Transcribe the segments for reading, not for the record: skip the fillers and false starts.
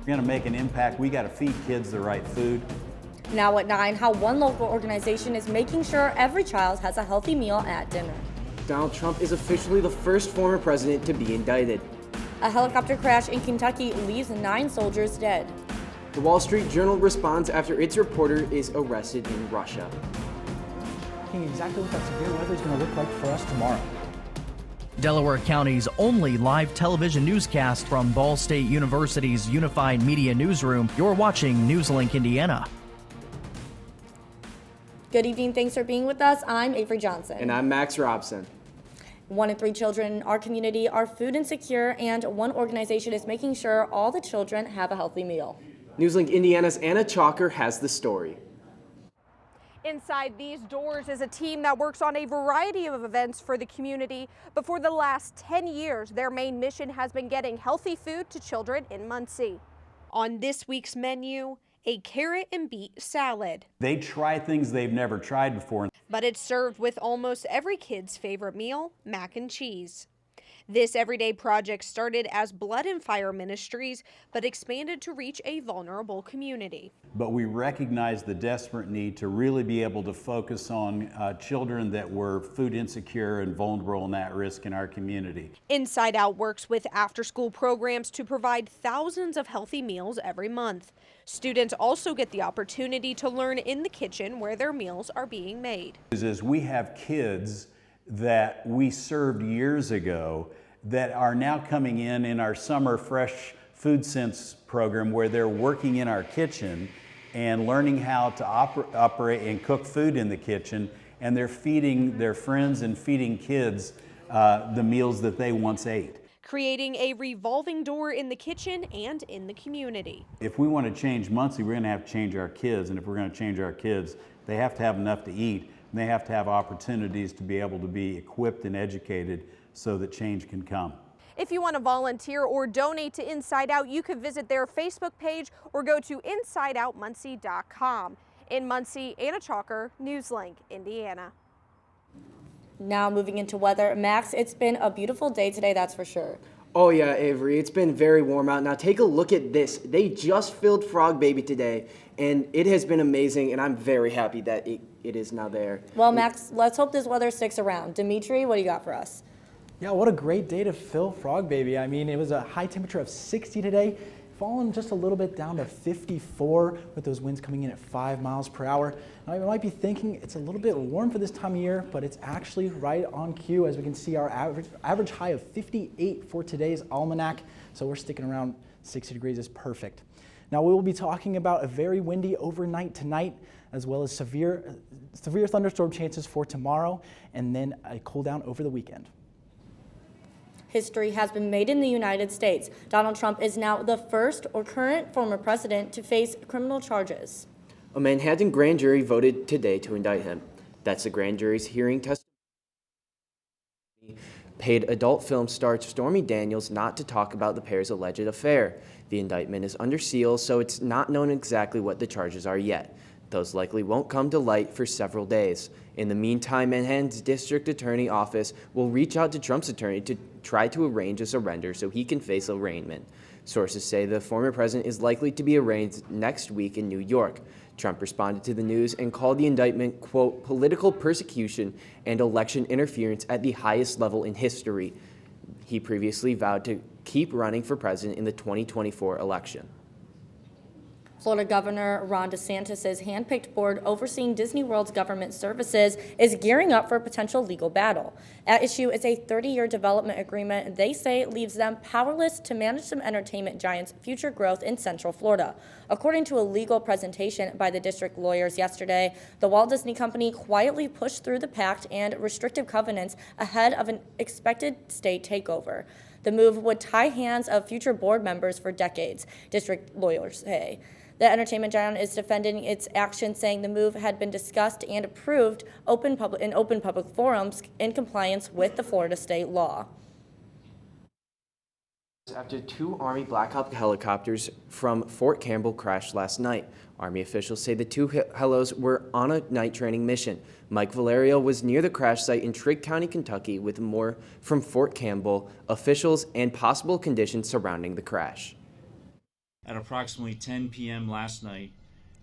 we're going to make an impact, we got to feed kids the right food. Now at 9, how one local organization is making sure every child has a healthy meal at dinner. Donald Trump is officially the first former president to be indicted. A helicopter crash in Kentucky leaves 9 soldiers dead. The Wall Street Journal responds after its reporter is arrested in Russia. Exactly what that severe weather is going to look like for us tomorrow. Delaware County's only live television newscast from Ball State University's Unified Media Newsroom. You're watching NewsLink Indiana. Good evening, thanks for being with us. I'm Avery Johnson. And I'm Max Robson. 1 in 3 children in our community are food insecure, and one organization is making sure all the children have a healthy meal. NewsLink Indiana's Anna Chalker has the story. Inside these doors is a team that works on a variety of events for the community, but for the last 10 years, their main mission has been getting healthy food to children in Muncie. On this week's menu, a carrot and beet salad. They try things they've never tried before. But it's served with almost every kid's favorite meal, mac and cheese. This everyday project started as Blood and Fire Ministries, but expanded to reach a vulnerable community. But we recognize the desperate need to really be able to focus on children that were food insecure and vulnerable and at risk in our community. Inside Out works with after-school programs to provide thousands of healthy meals every month. Students also get the opportunity to learn in the kitchen where their meals are being made. As we have kids that we served years ago that are now coming in our summer fresh food sense program, where they're working in our kitchen and learning how to operate and cook food in the kitchen, and they're feeding their friends and feeding kids the meals that they once ate. Creating a revolving door in the kitchen and in the community. If we want to change Muncie, we're going to have to change our kids, and if we're going to change our kids, they have to have enough to eat. And they have to have opportunities to be able to be equipped and educated so that change can come. If you want to volunteer or donate to Inside Out, you can visit their Facebook page or go to InsideOutMuncie.com. In Muncie, Anna Chalker, NewsLink, Indiana. Now moving into weather. Max, it's been a beautiful day today, that's for sure. Oh yeah, Avery, it's been very warm out. Now take a look at this. They just filled Frog Baby today, and it has been amazing, and I'm very happy that it is now there. Well, Max, let's hope this weather sticks around. Dimitri, what do you got for us? Yeah, what a great day to fill Frog Baby. I mean, it was a high temperature of 60 today, fallen just a little bit down to 54 with those winds coming in at 5 miles per hour. Now you might be thinking it's a little bit warm for this time of year, but it's actually right on cue. As we can see, our average high of 58 for today's almanac, so we're sticking around 60 degrees is perfect. Now we will be talking about a very windy overnight tonight, as well as severe thunderstorm chances for tomorrow, and then a cool down over the weekend. History has been made in the United States. Donald Trump is now the first or current former president to face criminal charges. A Manhattan grand jury voted today to indict him. That's the grand jury's hearing testimony paid adult film star Stormy Daniels not to talk about the pair's alleged affair. The indictment is under seal, so it's not known exactly what the charges are yet. Those likely won't come to light for several days. In the meantime, Manhattan's district attorney office will reach out to Trump's attorney to try to arrange a surrender so he can face arraignment. Sources say the former president is likely to be arraigned next week in New York. Trump responded to the news and called the indictment, quote, political persecution and election interference at the highest level in history. He previously vowed to keep running for president in the 2024 election. Florida Governor Ron DeSantis' handpicked board overseeing Disney World's government services is gearing up for a potential legal battle. At issue is a 30-year development agreement they say leaves them powerless to manage some entertainment giants' future growth in Central Florida. According to a legal presentation by the district lawyers yesterday, the Walt Disney Company quietly pushed through the pact and restrictive covenants ahead of an expected state takeover. The move would tie hands of future board members for decades, district lawyers say. The entertainment giant is defending its action, saying the move had been discussed and approved in open public forums in compliance with the Florida state law. After 2 Army Black Hawk helicopters from Fort Campbell crashed last night, Army officials say the 2 helos were on a night training mission. Mike Valerio was near the crash site in Trigg County, Kentucky, with more from Fort Campbell, officials, and possible conditions surrounding the crash. At approximately 10 p.m. last night,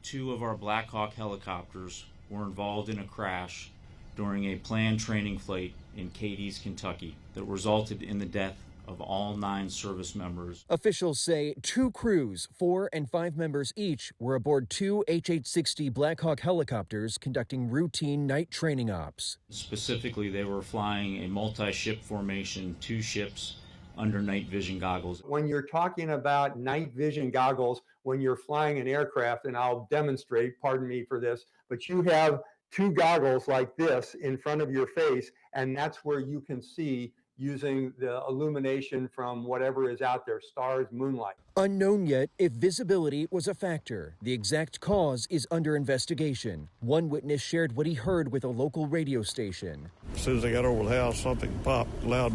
2 of our Black Hawk helicopters were involved in a crash during a planned training flight in Cadiz, Kentucky, that resulted in the death of all 9 service members. Officials say 2 crews, 4 and 5 members each, were aboard 2 HH-60 Black Hawk helicopters conducting routine night training ops. Specifically, they were flying a multi-ship formation, 2 ships under night vision goggles. When you're talking about night vision goggles, when you're flying an aircraft, and I'll demonstrate, pardon me for this, but you have 2 goggles like this in front of your face, and that's where you can see using the illumination from whatever is out there, stars, moonlight. Unknown yet if visibility was a factor. The exact cause is under investigation. One witness shared what he heard with a local radio station. As soon as I got over the house, something popped, loud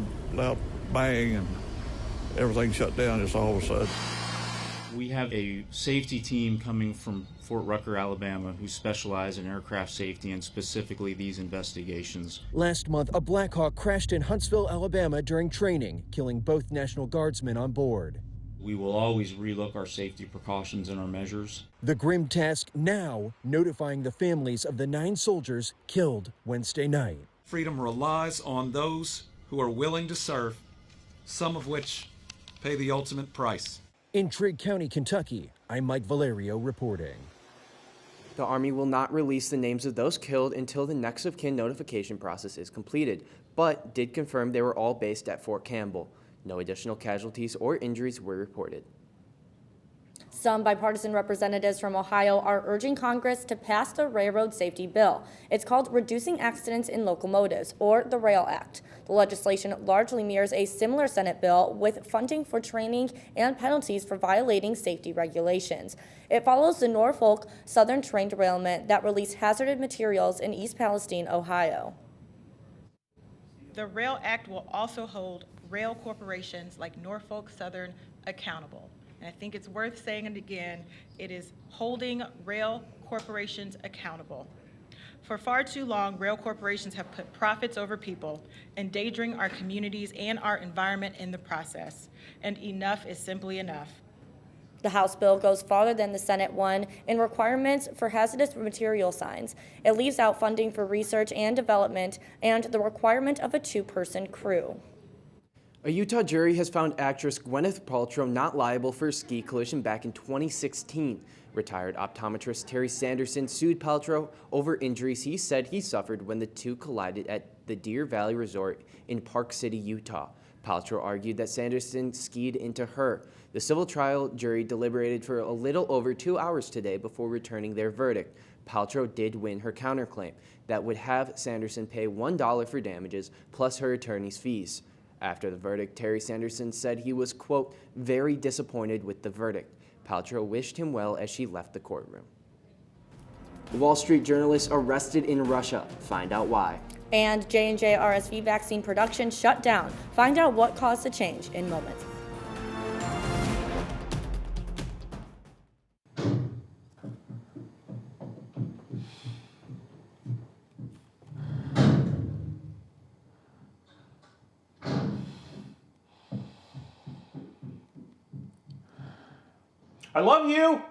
bang, and everything shut down just all of a sudden. We have a safety team coming from Fort Rucker, Alabama, who specialize in aircraft safety and specifically these investigations. Last month, a Black Hawk crashed in Huntsville, Alabama during training, killing both National Guardsmen on board. We will always relook our safety precautions and our measures. The grim task now notifying the families of the 9 soldiers killed Wednesday night. Freedom relies on those who are willing to serve, some of which pay the ultimate price. In Trigg County, Kentucky, I'm Mike Valerio reporting. The Army will not release the names of those killed until the next of kin notification process is completed, but did confirm they were all based at Fort Campbell. No additional casualties or injuries were reported. Some bipartisan representatives from Ohio are urging Congress to pass the Railroad Safety Bill. It's called Reducing Accidents in Locomotives, or the RAIL Act. The legislation largely mirrors a similar Senate bill with funding for training and penalties for violating safety regulations. It follows the Norfolk Southern train derailment that released hazardous materials in East Palestine, Ohio. The RAIL Act will also hold rail corporations like Norfolk Southern accountable. And I think it's worth saying it again, it is holding rail corporations accountable. For far too long, rail corporations have put profits over people, endangering our communities and our environment in the process. And enough is simply enough. The House bill goes farther than the Senate one in requirements for hazardous material signs. It leaves out funding for research and development and the requirement of a 2-person crew. A Utah jury has found actress Gwyneth Paltrow not liable for a ski collision back in 2016. Retired optometrist Terry Sanderson sued Paltrow over injuries he said he suffered when the two collided at the Deer Valley Resort in Park City, Utah. Paltrow argued that Sanderson skied into her. The civil trial jury deliberated for a little over 2 hours today before returning their verdict. Paltrow did win her counterclaim that would have Sanderson pay $1 for damages plus her attorney's fees. After the verdict, Terry Sanderson said he was, quote, very disappointed with the verdict. Paltrow wished him well as she left the courtroom. Wall Street journalist arrested in Russia. Find out why. And J&J RSV vaccine production shut down. Find out what caused the change in moments. I love you!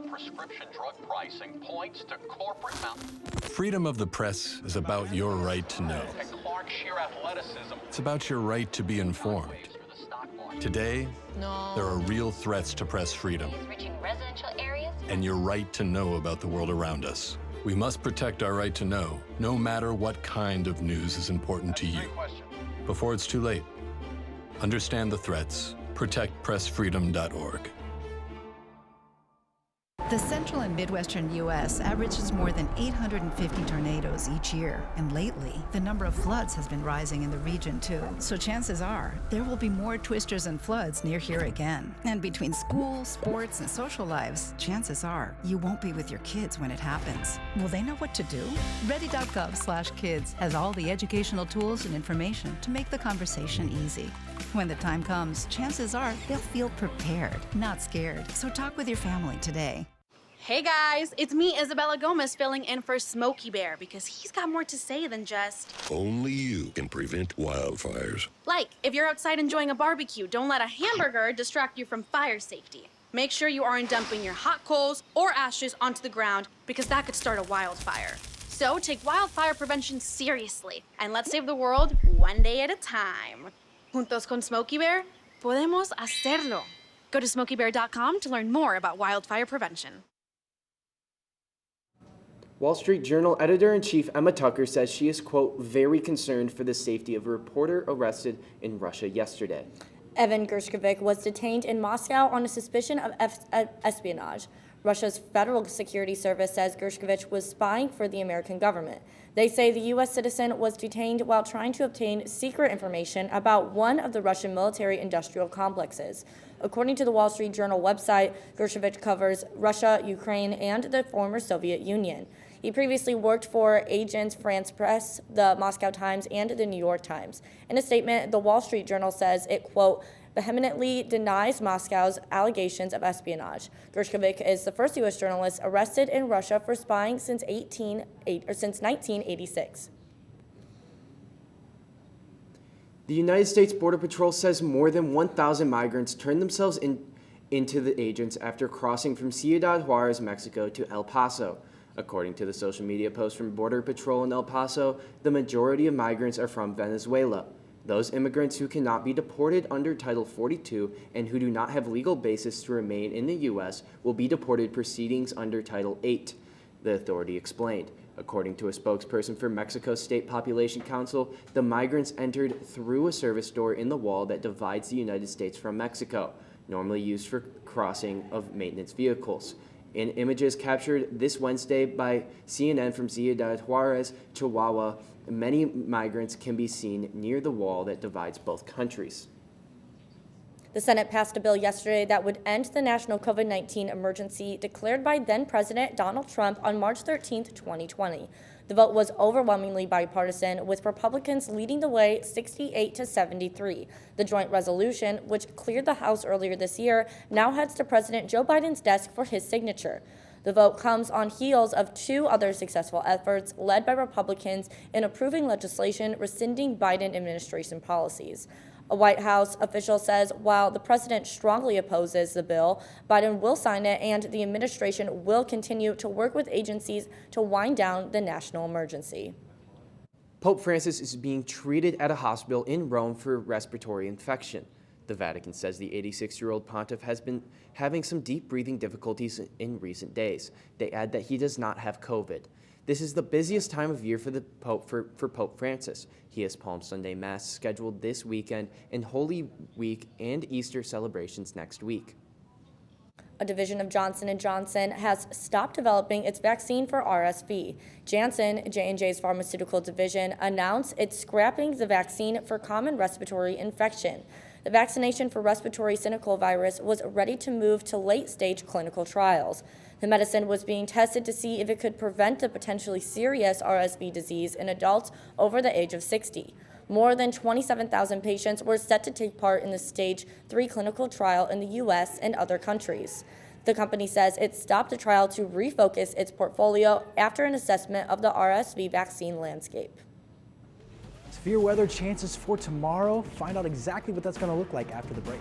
Prescription drug pricing points to corporate Freedom of the press is about your right to know. It's about your right to be informed. Today, there are real threats to press freedom and your right to know about the world around us. We must protect our right to know, no matter what kind of news is important to you. Before it's too late, understand the threats. ProtectPressFreedom.org. The central and midwestern U.S. averages more than 850 tornadoes each year, and lately, the number of floods has been rising in the region too. So chances are, there will be more twisters and floods near here again. And between school, sports, and social lives, chances are, you won't be with your kids when it happens. Will they know what to do? Ready.gov/kids has all the educational tools and information to make the conversation easy. When the time comes, chances are they'll feel prepared, not scared. So talk with your family today. Hey guys, it's me, Isabella Gomez, filling in for Smokey Bear because he's got more to say than just... Only you can prevent wildfires. Like, if you're outside enjoying a barbecue, don't let a hamburger distract you from fire safety. Make sure you aren't dumping your hot coals or ashes onto the ground because that could start a wildfire. So take wildfire prevention seriously and let's save the world one day at a time. Juntos con Smokey Bear, podemos hacerlo. Go to smokeybear.com to learn more about wildfire prevention. Wall Street Journal editor-in-chief Emma Tucker says she is, quote, very concerned for the safety of a reporter arrested in Russia yesterday. Evan Gershkovich was detained in Moscow on a suspicion of espionage. Russia's Federal Security Service says Gershkovich was spying for the American government. They say the U.S. citizen was detained while trying to obtain secret information about one of the Russian military-industrial complexes. According to the Wall Street Journal website, Gershkovich covers Russia, Ukraine, and the former Soviet Union. He previously worked for Agence France Presse, the Moscow Times, and the New York Times. In a statement, the Wall Street Journal says it, quote, vehemently denies Moscow's allegations of espionage. Gershkovich is the first U.S. journalist arrested in Russia for spying since 1986. The United States Border Patrol says more than 1,000 migrants turned themselves into the agents after crossing from Ciudad Juarez, Mexico to El Paso. According to the social media post from Border Patrol in El Paso, the majority of migrants are from Venezuela. Those immigrants who cannot be deported under Title 42 and who do not have legal basis to remain in the U.S. will be deported proceedings under Title 8, the authority explained. According to a spokesperson for Mexico's State Population Council, the migrants entered through a service door in the wall that divides the United States from Mexico, normally used for crossing of maintenance vehicles. In images captured this Wednesday by CNN from Ciudad Juarez, Chihuahua, many migrants can be seen near the wall that divides both countries. The Senate passed a bill yesterday that would end the national COVID-19 emergency declared by then-President Donald Trump on March 13, 2020. The vote was overwhelmingly bipartisan, with Republicans leading the way 68-73. The joint resolution, which cleared the House earlier this year, now heads to President Joe Biden's desk for his signature. The vote comes on heels of two other successful efforts led by Republicans in approving legislation rescinding Biden administration policies. A White House official says while the president strongly opposes the bill, Biden will sign it and the administration will continue to work with agencies to wind down the national emergency. Pope Francis is being treated at a hospital in Rome for respiratory infection. The Vatican says the 86-year-old pontiff has been having some deep breathing difficulties in recent days. They add that he does not have COVID. This is the busiest time of year for the Pope for Pope Francis. He has Palm Sunday Mass scheduled this weekend and Holy Week and Easter celebrations next week. A division of Johnson & Johnson has stopped developing its vaccine for RSV. Janssen, J&J's pharmaceutical division, announced it's scrapping the vaccine for common respiratory infection. The vaccination for respiratory syncytial virus was ready to move to late-stage clinical trials. The medicine was being tested to see if it could prevent the potentially serious RSV disease in adults over the age of 60. More than 27,000 patients were set to take part in the Stage 3 clinical trial in the U.S. and other countries. The company says it stopped the trial to refocus its portfolio after an assessment of the RSV vaccine landscape. Severe weather chances for tomorrow. Find out exactly what that's going to look like after the break.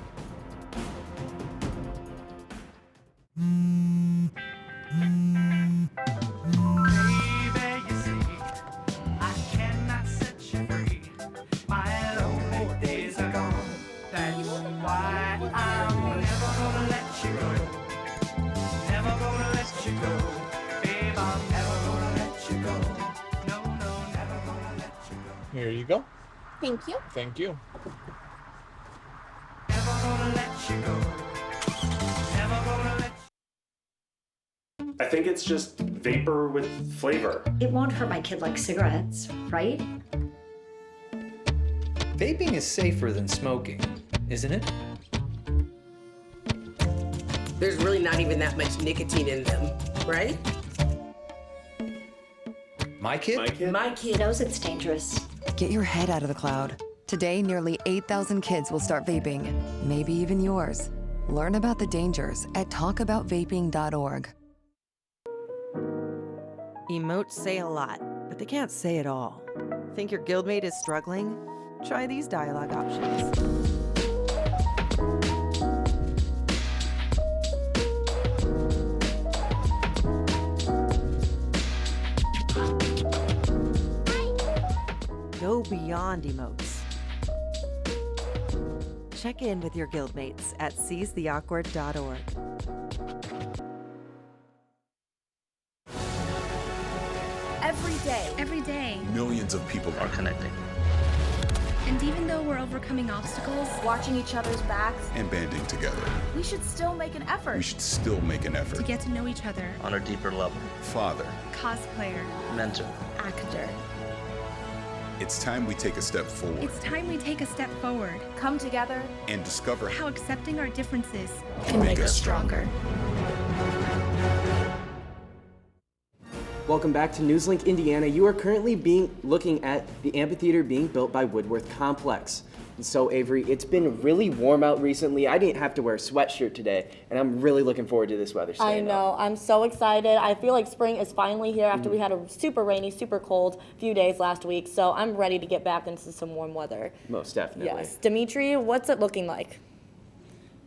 Here you go. Thank you. Thank you. Never gonna let you go. think it's just vapor with flavor. It won't hurt my kid like cigarettes, right? Vaping is safer than smoking, isn't it? There's really not even that much nicotine in them, right? My kid? My kid knows it's dangerous. Get your head out of the cloud. Today, nearly 8,000 kids will start vaping, maybe even yours. Learn about the dangers at talkaboutvaping.org. Emotes say a lot, but they can't say it all. Think your guildmate is struggling? Try these dialogue options. Go beyond emotes. Check in with your guildmates at seizetheawkward.org. Every day, Millions of people are connecting and even though we're overcoming obstacles, watching each other's backs, and banding together. we should still make an effort. We should still make an effort to get to know each other, on a deeper level. Father, cosplayer, Mentor, actor. it's time we take a step forward. It's time we take a step forward. Come together and discover how accepting our differences can make us stronger. Welcome back to NewsLink Indiana. You are currently looking at the amphitheater being built by Woodworth Complex. And so, Avery, it's been really warm out recently. I didn't have to wear a sweatshirt today, and I'm really looking forward to this weather. I know. I'm so excited. I feel like spring is finally here after we had a super rainy, super cold few days last week. So I'm ready to get back into some warm weather. Most definitely. Yes. Dimitri, what's it looking like?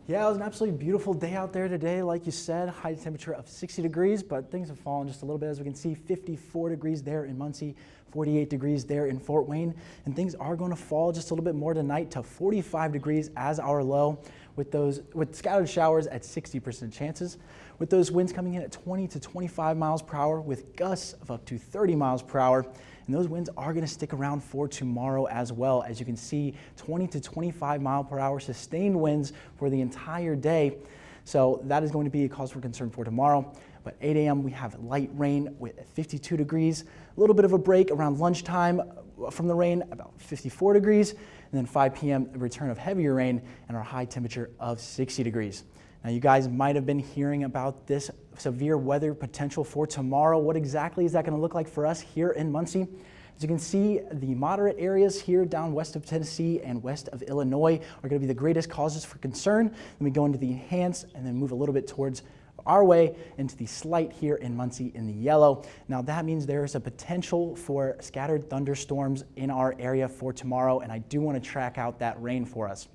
Yeah, it was an absolutely beautiful day out there today. Like you said, high temperature of 60 degrees, but things have fallen just a little bit. As we can see, 54 degrees there in Muncie, 48 degrees there in Fort Wayne, and things are going to fall just a little bit more tonight to 45 degrees as our low, with scattered showers at 60% chances, with those winds coming in at 20 to 25 miles per hour, with gusts of up to 30 miles per hour. And those winds are going to stick around for tomorrow as well. As you can see, 20 to 25 mile per hour sustained winds for the entire day. So that is going to be a cause for concern for tomorrow. But 8 a.m. we have light rain with 52 degrees, a little bit of a break around lunchtime from the rain, about 54 degrees. And then 5 p.m. the return of heavier rain and our high temperature of 60 degrees. Now, you guys might have been hearing about this severe weather potential for tomorrow. What exactly is that going to look like for us here in Muncie? As you can see, the moderate areas here down west of Tennessee and west of Illinois are going to be the greatest causes for concern. Then we go into the enhanced and then move a little bit towards our way into the slight here in Muncie in the yellow. Now that means there is a potential for scattered thunderstorms in our area for tomorrow, and I do want to track out that rain for us.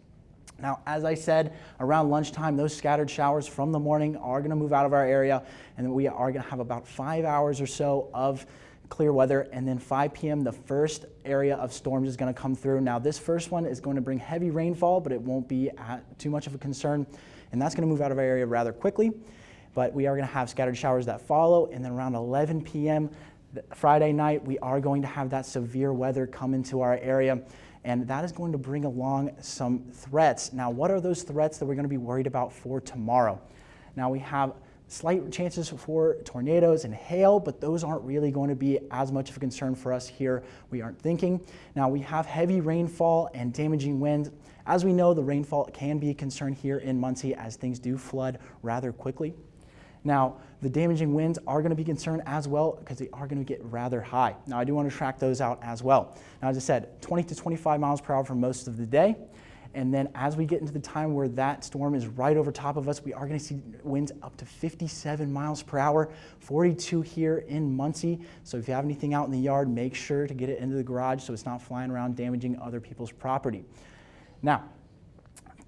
Now, as I said, around lunchtime, those scattered showers from the morning are going to move out of our area, and then we are going to have about 5 hours or so of clear weather, and then 5 p.m. the first area of storms is going to come through. Now, this first one is going to bring heavy rainfall, but it won't be too much of a concern, and that's going to move out of our area rather quickly. But we are going to have scattered showers that follow, and then around 11 p.m. Friday night, we are going to have that severe weather come into our area. And that is going to bring along some threats. Now, what are those threats that we're going to be worried about for tomorrow? Now, we have slight chances for tornadoes and hail, but those aren't really going to be as much of a concern for us here. We aren't thinking. Now, we have heavy rainfall and damaging winds. As we know, the rainfall can be a concern here in Muncie as things do flood rather quickly. Now, the damaging winds are going to be a concern as well because they are going to get rather high. Now, I do want to track those out as well. Now, as I said, 20 to 25 miles per hour for most of the day. And then as we get into the time where that storm is right over top of us, we are going to see winds up to 57 miles per hour, 42 here in Muncie. So if you have anything out in the yard, make sure to get it into the garage so it's not flying around damaging other people's property. Now,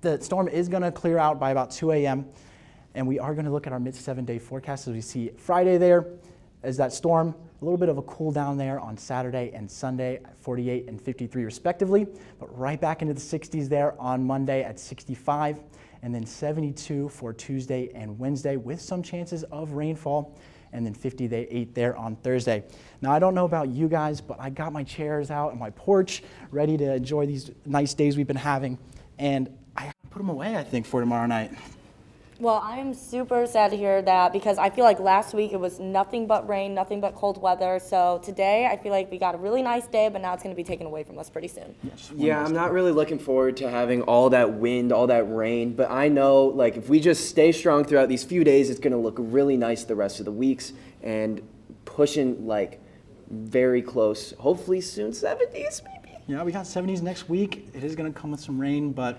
the storm is going to clear out by about 2 a.m. And we are going to look at our mid-7-day forecast as we see Friday there as that storm, a little bit of a cool down there on Saturday and Sunday at 48 and 53 respectively, but right back into the 60s there on Monday at 65, and then 72 for Tuesday and Wednesday with some chances of rainfall, and then 58 there on Thursday. Now, I don't know about you guys, but I got my chairs out on my porch ready to enjoy these nice days we've been having, and I put them away, I think, for tomorrow night. Well, I am super sad to hear that because I feel like last week it was nothing but rain, nothing but cold weather. So today I feel like we got a really nice day, but now it's going to be taken away from us pretty soon. Yeah, I'm not really looking forward to having all that wind, all that rain, but I know like if we just stay strong throughout these few days, it's going to look really nice the rest of the weeks and pushing like very close, hopefully soon 70s maybe. Yeah, we got 70s next week. It is going to come with some rain, but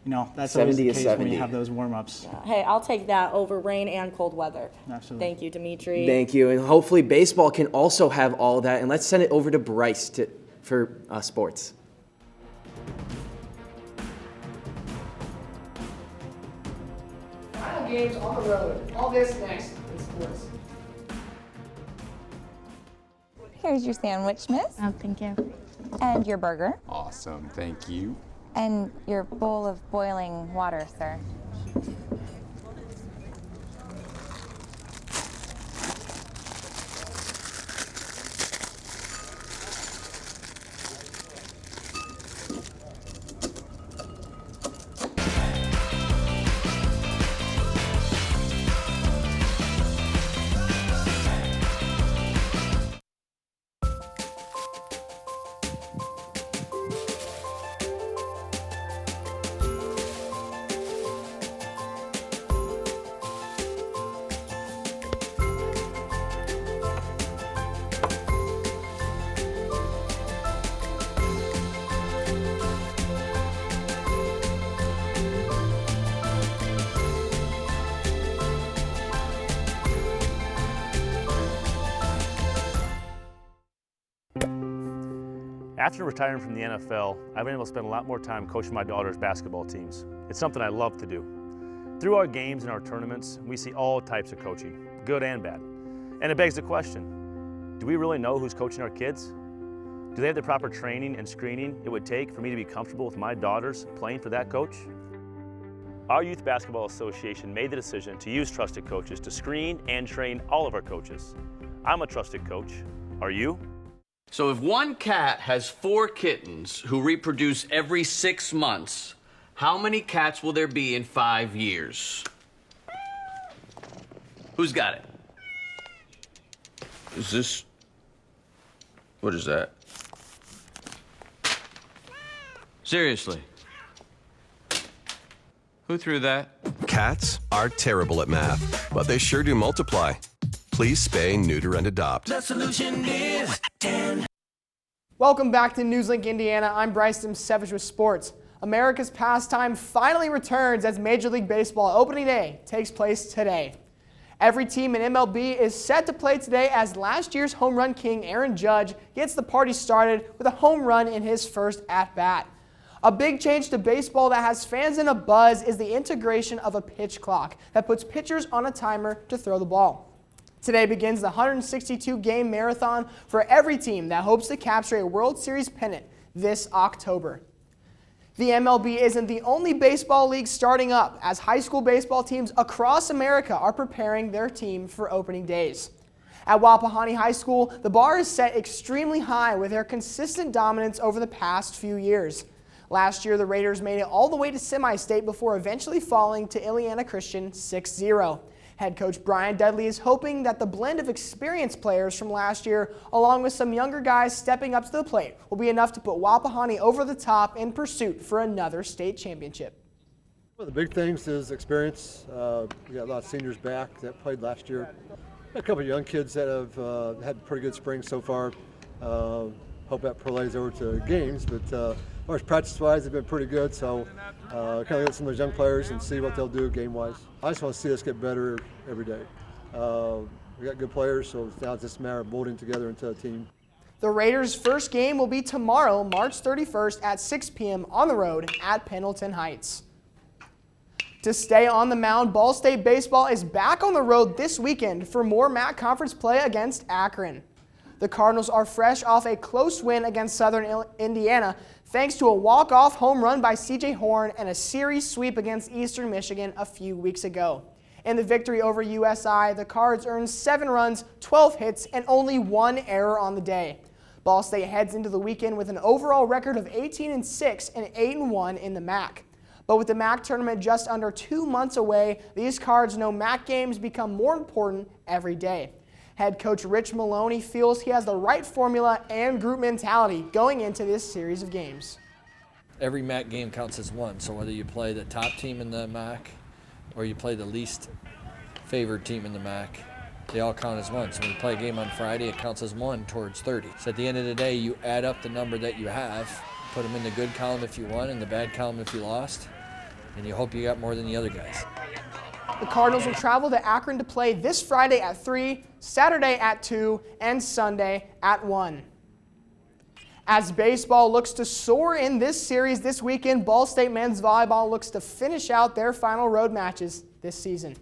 you know, that's always the case when you have those warm-ups. Hey, I'll take that over rain and cold weather. Absolutely. Thank you, Dimitri. Thank you, and hopefully baseball can also have all that, and let's send it over to Bryce for sports. Final games on the road. All this next in sports. Here's your sandwich, miss. Oh, thank you. And your burger. Awesome, thank you. And your bowl of boiling water, sir. After retiring from the NFL, I've been able to spend a lot more time coaching my daughter's basketball teams. It's something I love to do. Through our games and our tournaments, we see all types of coaching, good and bad. And it begs the question, do we really know who's coaching our kids? Do they have the proper training and screening it would take for me to be comfortable with my daughters playing for that coach? Our Youth Basketball Association made the decision to use trusted coaches to screen and train all of our coaches. I'm a trusted coach. Are you? So if one cat has 4 kittens who reproduce every 6 months, how many cats will there be in 5 years? Who's got it? Is this... What is that? Seriously? Who threw that? Cats are terrible at math, but they sure do multiply. Please spay, neuter, and adopt. The solution is 10. Welcome back to NewsLink Indiana. I'm Bryce Dimsevich with sports. America's pastime finally returns as Major League Baseball opening day takes place today. Every team in MLB is set to play today as last year's home run king Aaron Judge gets the party started with a home run in his first at-bat. A big change to baseball that has fans in a buzz is the integration of a pitch clock that puts pitchers on a timer to throw the ball. Today begins the 162-game marathon for every team that hopes to capture a World Series pennant this October. The MLB isn't the only baseball league starting up, as high school baseball teams across America are preparing their team for opening days. At Wapahani High School, the bar is set extremely high with their consistent dominance over the past few years. Last year, the Raiders made it all the way to semi-state before eventually falling to Illiana Christian 6-0. Head coach Brian Dudley is hoping that the blend of experienced players from last year, along with some younger guys stepping up to the plate, will be enough to put Wapahani over the top in pursuit for another state championship. One of the big things is experience. We got a lot of seniors back that played last year. A couple of young kids that have had pretty good spring so far. Hope that parlays over to games, but as far as practice-wise, they've been pretty good. So kind of look at some of those young players and see what they'll do game-wise. I just want to see us get better every day. We got good players, so now it's just a matter of molding together into a team. The Raiders' first game will be tomorrow, March 31st at 6 p.m. on the road at Pendleton Heights. To stay on the mound, Ball State baseball is back on the road this weekend for more MAC conference play against Akron. The Cardinals are fresh off a close win against Southern Indiana thanks to a walk-off home run by C.J. Horn and a series sweep against Eastern Michigan a few weeks ago. In the victory over USI, the Cards earned 7 runs, 12 hits, and only 1 error on the day. Ball State heads into the weekend with an overall record of 18-6 and 8-1 in the MAC. But with the MAC tournament just under 2 months away, these Cards know MAC games become more important every day. Head coach Rich Maloney feels he has the right formula and group mentality going into this series of games. Every MAC game counts as one, so whether you play the top team in the MAC or you play the least favored team in the MAC, they all count as one. So when you play a game on Friday, it counts as one towards 30. So at the end of the day, you add up the number that you have, put them in the good column if you won and the bad column if you lost, and you hope you got more than the other guys. The Cardinals will travel to Akron to play this Friday at 3, Saturday at 2, and Sunday at 1. As baseball looks to soar in this series this weekend, Ball State men's volleyball looks to finish out their final road matches this season.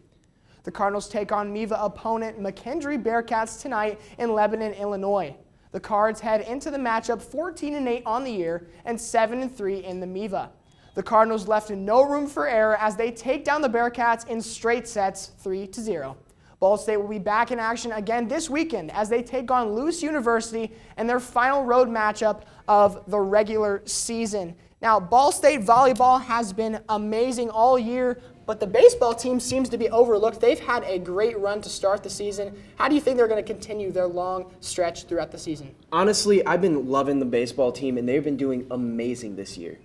The Cardinals take on MIVA opponent McKendree Bearcats tonight in Lebanon, Illinois. The Cards head into the matchup 14-8 on the year and 7-3 in the MIVA. The Cardinals left no room for error as they take down the Bearcats in straight sets 3-0. Ball State will be back in action again this weekend as they take on Lewis University in their final road matchup of the regular season. Now, Ball State volleyball has been amazing all year, but the baseball team seems to be overlooked. They've had a great run to start the season. How do you think they're going to continue their long stretch throughout the season? Honestly, I've been loving the baseball team, and they've been doing amazing this year.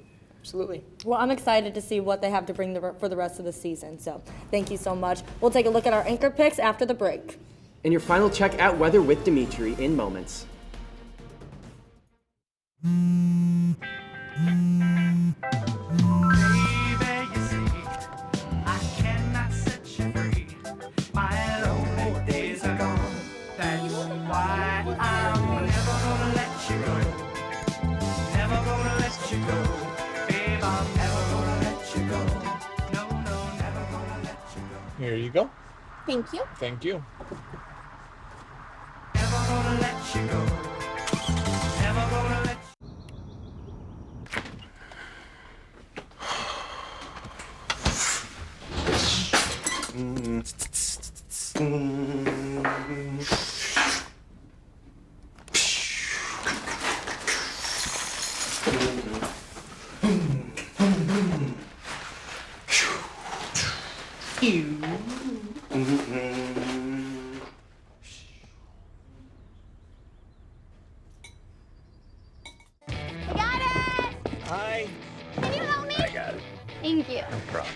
Absolutely. Well, I'm excited to see what they have to bring for the rest of the season. So thank you so much. We'll take a look at our anchor picks after the break. And your final check at weather with Dimitri in moments. Here you go. Thank you. Thank you. Hi. Can you help me? I got it. Thank you. No problem.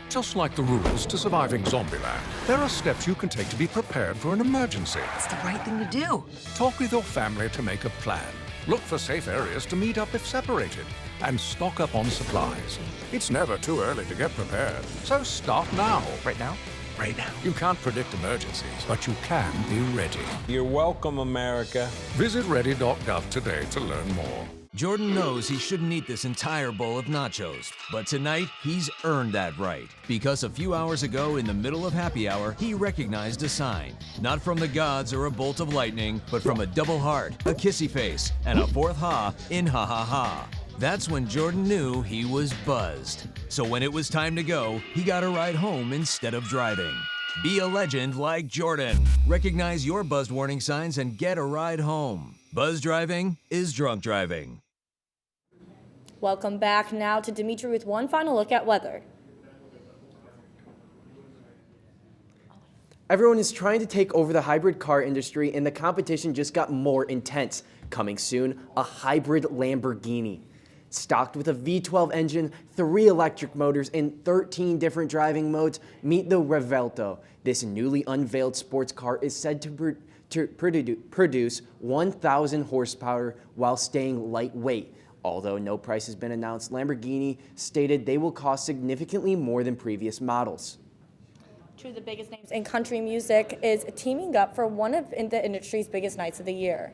Just like the rules to surviving Zombieland, there are steps you can take to be prepared for an emergency. It's the right thing to do. Talk with your family to make a plan. Look for safe areas to meet up if separated. And stock up on supplies. It's never too early to get prepared, so start now. Right now? Right now. You can't predict emergencies, but you can be ready. You're welcome, America. Visit ready.gov today to learn more. Jordan knows he shouldn't eat this entire bowl of nachos, but tonight he's earned that right. Because a few hours ago, in the middle of happy hour, he recognized a sign. Not from the gods or a bolt of lightning, but from a double heart, a kissy face, and a fourth ha in ha ha ha. That's when Jordan knew he was buzzed. So when it was time to go, he got a ride home instead of driving. Be a legend like Jordan. Recognize your buzzed warning signs and get a ride home. Buzz driving is drunk driving. Welcome back now to Dimitri with one final look at weather. Everyone is trying to take over the hybrid car industry, and the competition just got more intense. Coming soon, a hybrid Lamborghini. Stocked with a V12 engine, 3 electric motors, and 13 different driving modes, meet the Revelto. This newly unveiled sports car is said to produce 1,000 horsepower while staying lightweight. Although no price has been announced, Lamborghini stated they will cost significantly more than previous models. Two of the biggest names in country music is teaming up for one of the industry's biggest nights of the year.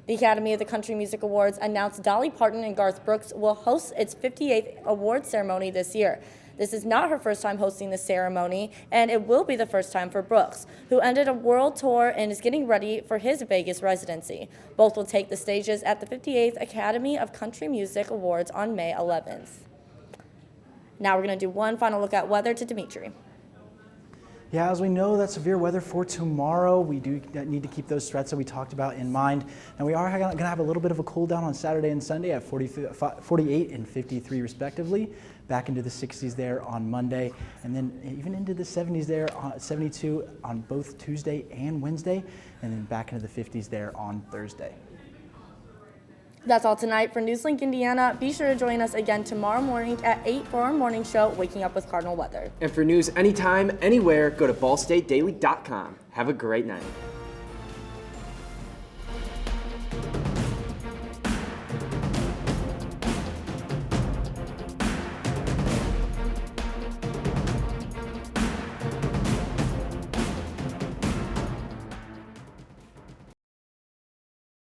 The Academy of the Country Music Awards announced Dolly Parton and Garth Brooks will host its 58th award ceremony this year. This is not her first time hosting the ceremony, and it will be the first time for Brooks, who ended a world tour and is getting ready for his Vegas residency. Both will take the stages at the 58th Academy of Country Music Awards on May 11th. Now we're going to do one final look at weather to Dimitri. Yeah, as we know, that severe weather for tomorrow, we do need to keep those threats that we talked about in mind. And we are going to have a little bit of a cool down on Saturday and Sunday at 48 and 53 respectively. Back into the 60s there on Monday, and then even into the 70s there, 72 on both Tuesday and Wednesday, and then back into the 50s there on Thursday. That's all tonight for NewsLink Indiana. Be sure to join us again tomorrow morning at 8 for our morning show, Waking Up with Cardinal Weather. And for news anytime, anywhere, go to ballstatedaily.com. Have a great night.